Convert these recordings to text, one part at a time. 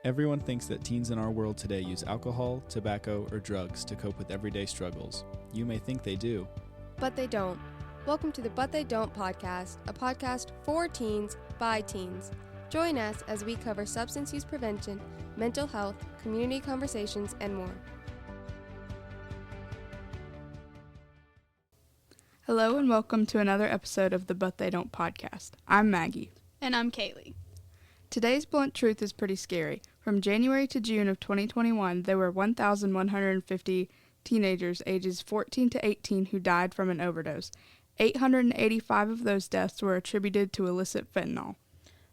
Everyone thinks that teens in our world today use alcohol, tobacco, or drugs to cope with everyday struggles. You may think they do. But they don't. Welcome to the But They Don't podcast, a podcast for teens by teens. Join us as we cover substance use prevention, mental health, community conversations, and more. Hello and welcome to another episode of the But They Don't podcast. I'm Maggie. And I'm Kayley. Today's blunt truth is pretty scary. From January to June of 2021, there were 1,150 teenagers ages 14 to 18 who died from an overdose. 885 of those deaths were attributed to illicit fentanyl.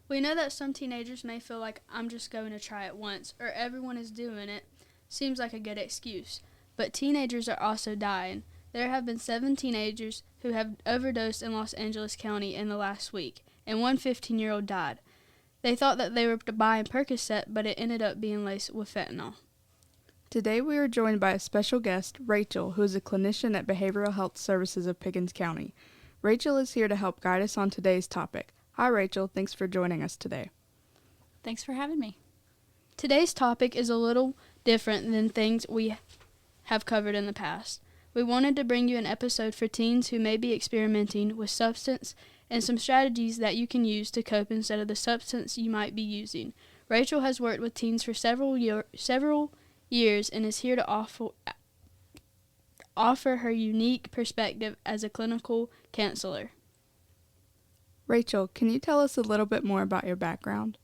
We know that some teenagers may feel like I'm just going to try it once, or everyone is doing it. Seems like a good excuse. But teenagers are also dying. There have been 7 teenagers who have overdosed in Los Angeles County in the last week, and one 15-year-old died. They thought that they were buying Percocet, but it ended up being laced with fentanyl. Today we are joined by a special guest, Rachel, who is a clinician at Behavioral Health Services of Pickens County. Rachel is here to help guide us on today's topic. Hi, Rachel. Thanks for joining us today. Thanks for having me. Today's topic is a little different than things we have covered in the past. We wanted to bring you an episode for teens who may be experimenting with substance and some strategies that you can use to cope instead of the substance you might be using. Rachel has worked with teens for several years and is here to offer her unique perspective as a clinical counselor. Rachel, can you tell us a little bit more about your background?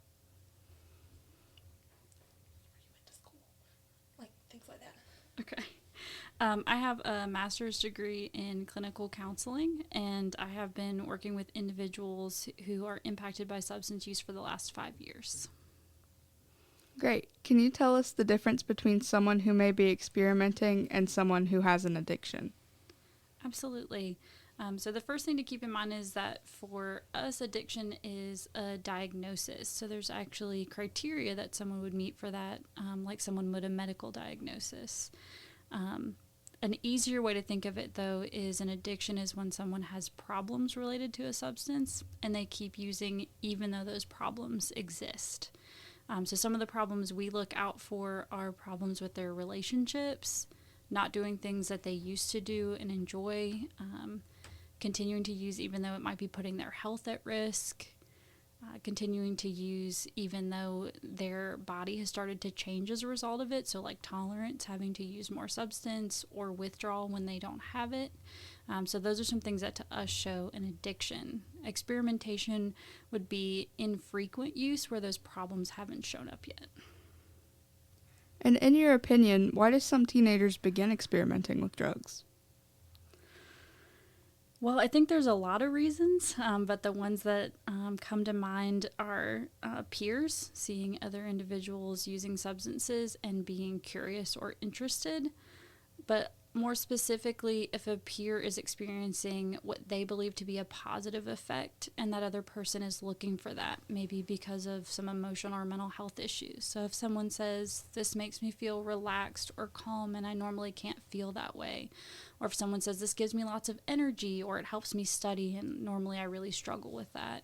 Things like that. Okay. I have a master's degree in clinical counseling, and I have been working with individuals who are impacted by substance use for the last 5 years. Great. Can you tell us the difference between someone who may be experimenting and someone who has an addiction? Absolutely. So the first thing to keep in mind is that for us, addiction is a diagnosis. So there's actually criteria that someone would meet for that, like someone would a medical diagnosis. An easier way to think of it, though, is an addiction is when someone has problems related to a substance and they keep using even though those problems exist. So some of the problems we look out for are problems with their relationships, not doing things that they used to do and enjoy, continuing to use even though it might be putting their health at risk, continuing to use even though their body has started to change as a result of it, so like tolerance, having to use more substance, or withdrawal when they don't have it. So those are some things that to us show an addiction. Experimentation would be infrequent use where those problems haven't shown up yet. And in your opinion, why do some teenagers begin experimenting with drugs? Well, I think there's a lot of reasons, but the ones that come to mind are peers, seeing other individuals using substances and being curious or interested. But more specifically, if a peer is experiencing what they believe to be a positive effect and that other person is looking for that, maybe because of some emotional or mental health issues. So if someone says, this makes me feel relaxed or calm and I normally can't feel that way, or if someone says, this gives me lots of energy or it helps me study and normally I really struggle with that,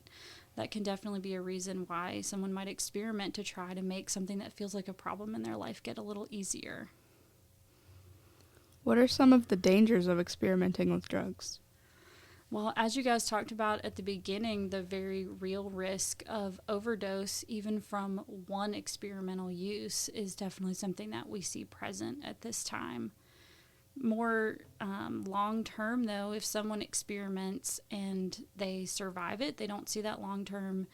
that can definitely be a reason why someone might experiment to try to make something that feels like a problem in their life get a little easier. What are some of the dangers of experimenting with drugs? Well, as you guys talked about at the beginning, the very real risk of overdose, even from one experimental use, is definitely something that we see present at this time. More long-term, though, if someone experiments and they survive it, they don't see that long-term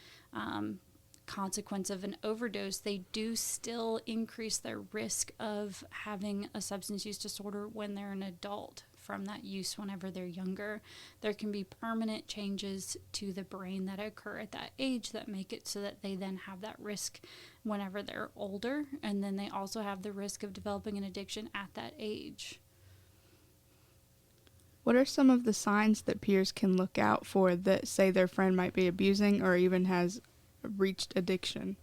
consequence of an overdose, they do still increase their risk of having a substance use disorder when they're an adult from that use whenever they're younger. There can be permanent changes to the brain that occur at that age that make it so that they then have that risk whenever they're older, and then they also have the risk of developing an addiction at that age. What are some of the signs that peers can look out for that say their friend might be abusing or even has reached addiction?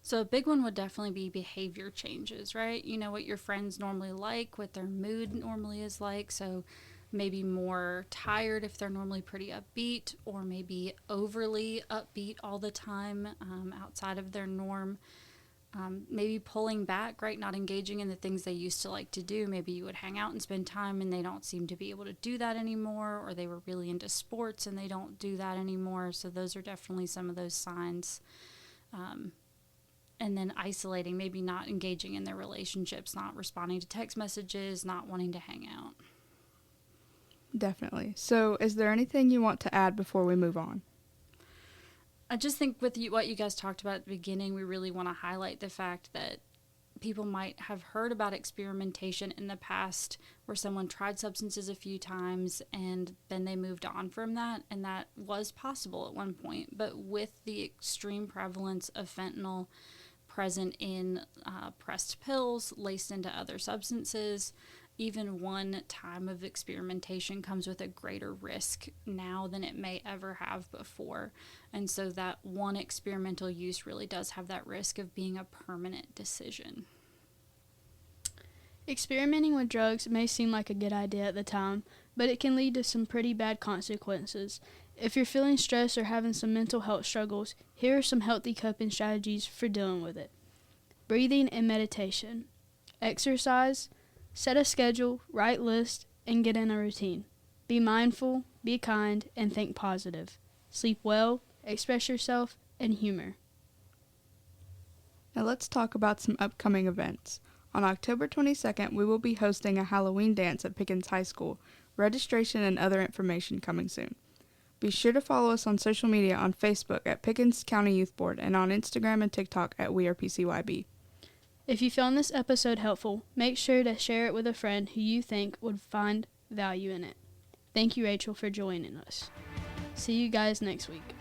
So a big one would definitely be behavior changes, right? You know what your friends normally like, what their mood normally is like. So maybe more tired if they're normally pretty upbeat, or maybe overly upbeat all the time outside of their norm. maybe pulling back, right? Not engaging in the things they used to like to do. Maybe you would hang out and spend time and they don't seem to be able to do that anymore, or they were really into sports and they don't do that anymore. So those are definitely some of those signs. And then isolating, maybe not engaging in their relationships, not responding to text messages, not wanting to hang out. Definitely. So is there anything you want to add before we move on? I just think with what you guys talked about at the beginning, we really want to highlight the fact that people might have heard about experimentation in the past where someone tried substances a few times and then they moved on from that, and that was possible at one point. But with the extreme prevalence of fentanyl present in pressed pills laced into other substances, even one time of experimentation comes with a greater risk now than it may ever have before. And so that one experimental use really does have that risk of being a permanent decision. Experimenting with drugs may seem like a good idea at the time, but it can lead to some pretty bad consequences. If you're feeling stressed or having some mental health struggles, here are some healthy coping strategies for dealing with it. Breathing and meditation. Exercise. Set a schedule, write lists, and get in a routine. Be mindful, be kind, and think positive. Sleep well, express yourself, and humor. Now let's talk about some upcoming events. On October 22nd, we will be hosting a Halloween dance at Pickens High School. Registration and other information coming soon. Be sure to follow us on social media on Facebook at Pickens County Youth Board and on Instagram and TikTok at PCYB. If you found this episode helpful, make sure to share it with a friend who you think would find value in it. Thank you, Rachel, for joining us. See you guys next week.